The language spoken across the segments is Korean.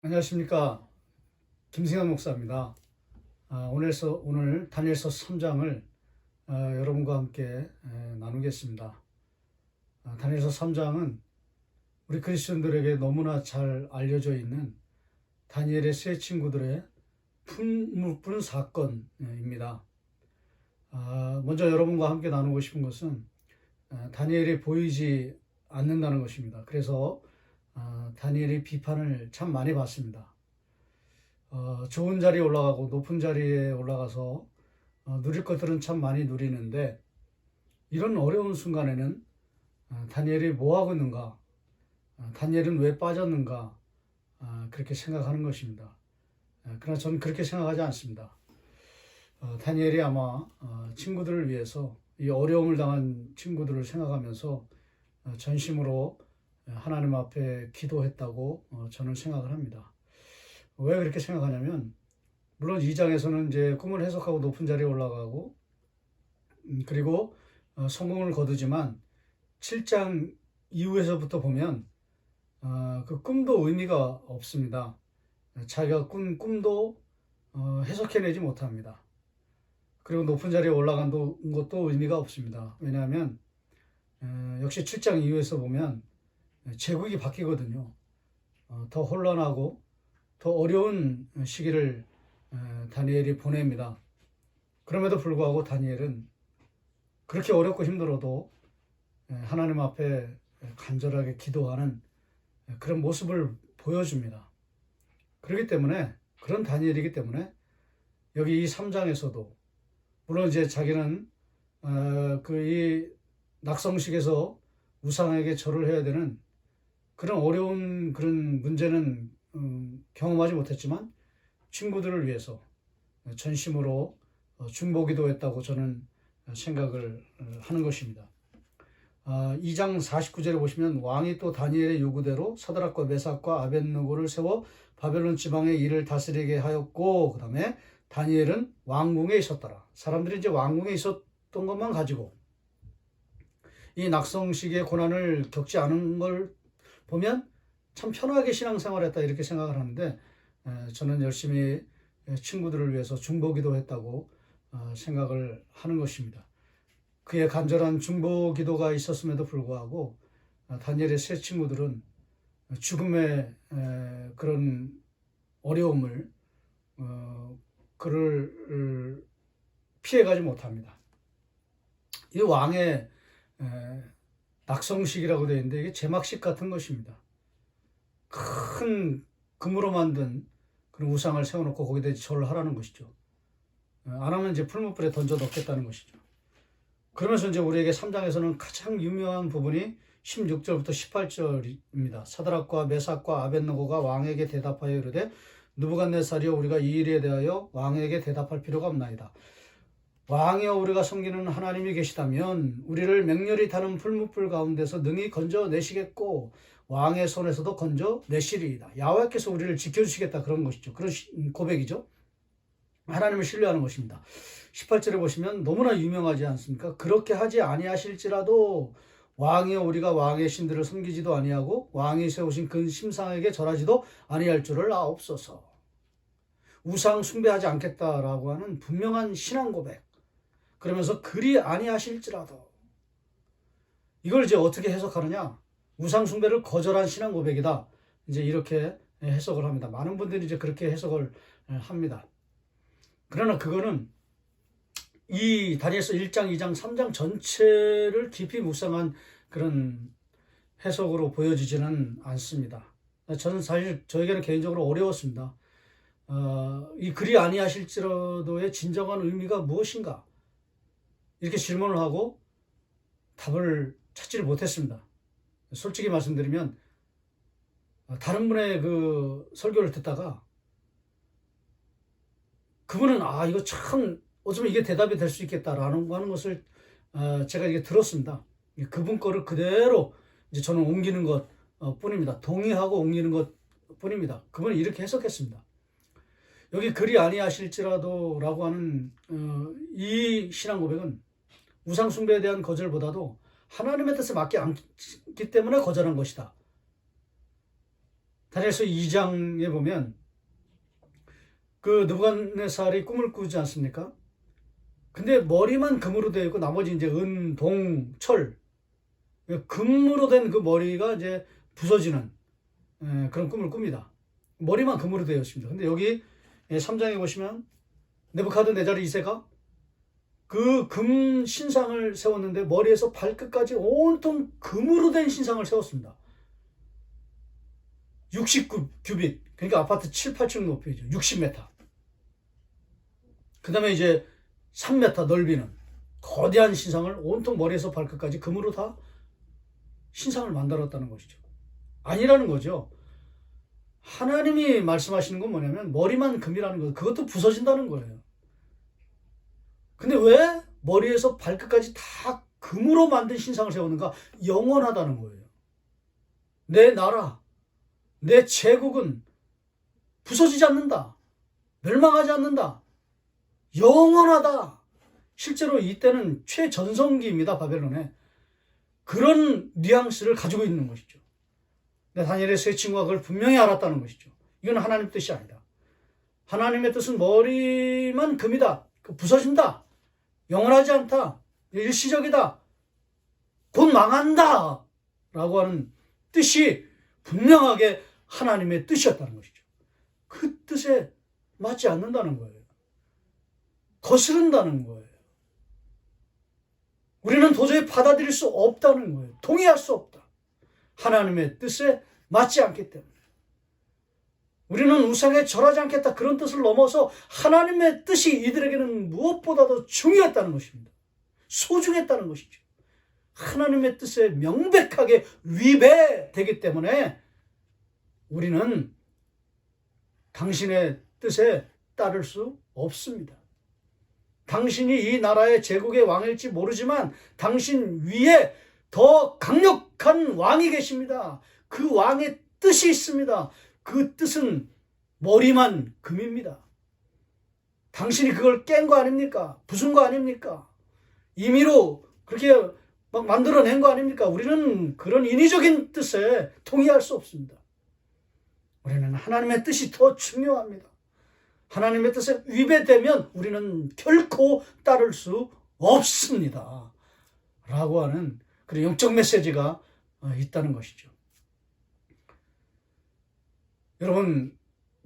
안녕하십니까. 김승현 목사입니다. 오늘 다니엘서 3장을 여러분과 함께 나누겠습니다. 다니엘서 3장은 우리 그리스도인들에게 너무나 잘 알려져 있는 다니엘의 세 친구들의 풀무불 사건입니다. 먼저 여러분과 함께 나누고 싶은 것은 다니엘이 보이지 않는다는 것입니다. 그래서 다니엘이 비판을 참 많이 받습니다. 좋은 자리에 올라가고 높은 자리에 올라가서 누릴 것들은 참 많이 누리는데, 이런 어려운 순간에는 다니엘이 뭐 하고 있는가, 다니엘은 왜 빠졌는가, 그렇게 생각하는 것입니다. 그러나 저는 그렇게 생각하지 않습니다. 다니엘이 아마 친구들을 위해서, 이 어려움을 당한 친구들을 생각하면서 전심으로 하나님 앞에 기도했다고 저는 생각을 합니다. 왜 그렇게 생각하냐면, 물론 2장에서는 이제 꿈을 해석하고 높은 자리에 올라가고 그리고 성공을 거두지만 7장 이후에서부터 보면 그 꿈도 의미가 없습니다. 자기가 꾼 꿈도 해석해내지 못합니다. 그리고 높은 자리에 올라간 것도 의미가 없습니다. 왜냐하면 역시 7장 이후에서 보면 제국이 바뀌거든요. 더 혼란하고 더 어려운 시기를 다니엘이 보냅니다. 그럼에도 불구하고 다니엘은 그렇게 어렵고 힘들어도 하나님 앞에 간절하게 기도하는 그런 모습을 보여줍니다. 그렇기 때문에, 그런 다니엘이기 때문에 여기 이 3장에서도 물론 이제 자기는 이 낙성식에서 우상에게 절을 해야 되는 그런 어려운 그런 문제는 경험하지 못했지만 친구들을 위해서 전심으로 중보기도했다고 저는 생각을 하는 것입니다. 2장 49절에 보시면, 왕이 또 다니엘의 요구대로 사드락과 메삭과 아벳느고를 세워 바벨론 지방의 일을 다스리게 하였고, 그 다음에 다니엘은 왕궁에 있었더라. 사람들이 이제 왕궁에 있었던 것만 가지고 이 낙성식의 고난을 겪지 않은 걸 보면 참 편하게 신앙생활했다, 이렇게 생각을 하는데, 저는 열심히 친구들을 위해서 중보기도 했다고 생각을 하는 것입니다. 그의 간절한 중보기도가 있었음에도 불구하고 다니엘의 세 친구들은 죽음의 그런 어려움을 그를 피해가지 못합니다. 이 왕의 낙성식이라고 되어 있는데, 이게 제막식 같은 것입니다. 큰 금으로 만든 그런 우상을 세워놓고 거기다 절을 하라는 것이죠. 안 하면 이제 풀무불에 던져 넣겠다는 것이죠. 그러면서 이제 우리에게 3장에서는 가장 유명한 부분이 16절부터 18절입니다. 사드락과 메삭과 아벳느고가 왕에게 대답하여 이르되, 느부갓네살이여, 우리가 이 일에 대하여 왕에게 대답할 필요가 없나이다. 왕이여, 우리가 섬기는 하나님이 계시다면 우리를 맹렬히 타는 풀무불 가운데서 능히 건져내시겠고 왕의 손에서도 건져내시리이다. 야훼께서 우리를 지켜주시겠다, 그런 것이죠. 그런 고백이죠. 하나님을 신뢰하는 것입니다. 18절에 보시면 너무나 유명하지 않습니까? 그렇게 하지 아니하실지라도 왕이여, 우리가 왕의 신들을 섬기지도 아니하고 왕이 세우신 그 심상에게 절하지도 아니할 줄을 아옵소서. 우상 숭배하지 않겠다라고 하는 분명한 신앙 고백. 그러면서 그리 아니하실지라도, 이걸 이제 어떻게 해석하느냐? 우상 숭배를 거절한 신앙 고백이다, 이제 이렇게 해석을 합니다. 많은 분들이 이제 그렇게 해석을 합니다. 그러나 그거는 이 다니엘서 1장, 2장, 3장 전체를 깊이 묵상한 그런 해석으로 보여지지는 않습니다. 저는 사실 저에게는 개인적으로 어려웠습니다. 이 그리 아니하실지라도의 진정한 의미가 무엇인가, 이렇게 질문을 하고 답을 찾지를 못했습니다. 솔직히 말씀드리면 다른 분의 그 설교를 듣다가 그분은 이거 참 어쩌면 이게 대답이 될 수 있겠다라는 하는 것을 제가 이게 들었습니다. 그분 거를 그대로 이제 저는 옮기는 것 뿐입니다. 동의하고 옮기는 것 뿐입니다. 그분은 이렇게 해석했습니다. 여기 그리 아니하실지라도 라고 하는 이 신앙 고백은 우상 숭배에 대한 거절보다도 하나님의 뜻에 맞지 않기 때문에 거절한 것이다, 다니엘서 2장에 보면 그 느부갓네살이 꿈을 꾸지 않습니까? 근데 머리만 금으로 되어 있고 나머지 이제 은, 동, 철, 금으로 된 그 머리가 이제 부서지는 그런 꿈을 꿉니다. 머리만 금으로 되어 있습니다. 근데 여기 3장에 보시면 느부갓네살 2세가 그 금 신상을 세웠는데 머리에서 발끝까지 온통 금으로 된 신상을 세웠습니다. 60규빗, 그러니까 아파트 7, 8층 높이죠. 60m. 그 다음에 이제 3m 넓이는 거대한 신상을 온통 머리에서 발끝까지 금으로 다 신상을 만들었다는 것이죠. 아니라는 거죠. 하나님이 말씀하시는 건 뭐냐면 머리만 금이라는 거, 그것도 부서진다는 거예요. 근데 왜 머리에서 발끝까지 다 금으로 만든 신상을 세우는가? 영원하다는 거예요. 내 나라, 내 제국은 부서지지 않는다. 멸망하지 않는다. 영원하다. 실제로 이때는 최전성기입니다. 바벨론에. 그런 뉘앙스를 가지고 있는 것이죠. 다니엘의 세 친구가 그걸 분명히 알았다는 것이죠. 이건 하나님 뜻이 아니다. 하나님의 뜻은 머리만 금이다. 부서진다. 영원하지 않다. 일시적이다. 곧 망한다. 라고 하는 뜻이 분명하게 하나님의 뜻이었다는 것이죠. 그 뜻에 맞지 않는다는 거예요. 거스른다는 거예요. 우리는 도저히 받아들일 수 없다는 거예요. 동의할 수 없다. 하나님의 뜻에 맞지 않기 때문에. 우리는 우상에 절하지 않겠다. 그런 뜻을 넘어서 하나님의 뜻이 이들에게는 무엇보다도 중요했다는 것입니다. 소중했다는 것이죠. 하나님의 뜻에 명백하게 위배되기 때문에 우리는 당신의 뜻에 따를 수 없습니다. 당신이 이 나라의 제국의 왕일지 모르지만 당신 위에 더 강력한 왕이 계십니다. 그 왕의 뜻이 있습니다. 그 뜻은 머리만 금입니다. 당신이 그걸 깬 거 아닙니까? 부순 거 아닙니까? 임의로 그렇게 막 만들어낸 거 아닙니까? 우리는 그런 인위적인 뜻에 동의할 수 없습니다. 우리는 하나님의 뜻이 더 중요합니다. 하나님의 뜻에 위배되면 우리는 결코 따를 수 없습니다. 라고 하는 그런 영적 메시지가 있다는 것이죠. 여러분,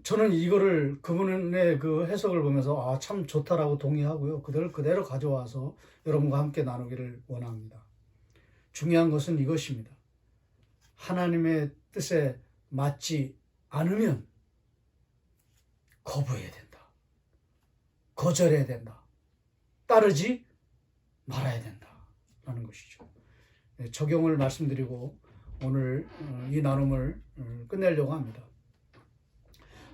저는 이거를 그분의 그 해석을 보면서 참 좋다라고 동의하고요. 그대로 가져와서 여러분과 함께 나누기를 원합니다. 중요한 것은 이것입니다. 하나님의 뜻에 맞지 않으면 거부해야 된다. 거절해야 된다. 따르지 말아야 된다. 라는 것이죠. 적용을 말씀드리고 오늘 이 나눔을 끝내려고 합니다.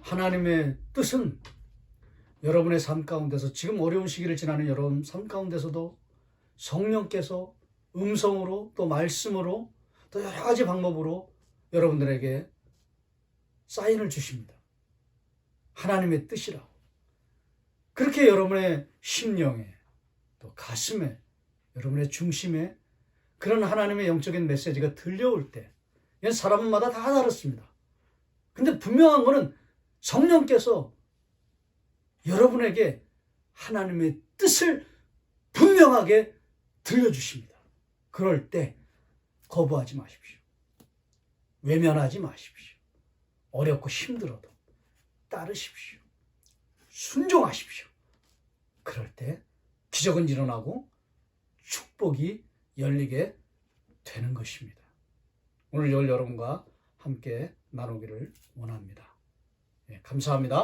하나님의 뜻은 여러분의 삶 가운데서 지금 어려운 시기를 지나는 여러분 삶 가운데서도 성령께서 음성으로 또 말씀으로 또 여러 가지 방법으로 여러분들에게 사인을 주십니다. 하나님의 뜻이라고. 그렇게 여러분의 심령에 또 가슴에 여러분의 중심에 그런 하나님의 영적인 메시지가 들려올 때 이건 사람마다 다 다릅니다. 근데 분명한 거는 성령께서 여러분에게 하나님의 뜻을 분명하게 들려주십니다. 그럴 때 거부하지 마십시오. 외면하지 마십시오. 어렵고 힘들어도 따르십시오. 순종하십시오. 그럴 때 기적은 일어나고 축복이 열리게 되는 것입니다. 오늘 여러분과 함께 나누기를 원합니다. 감사합니다.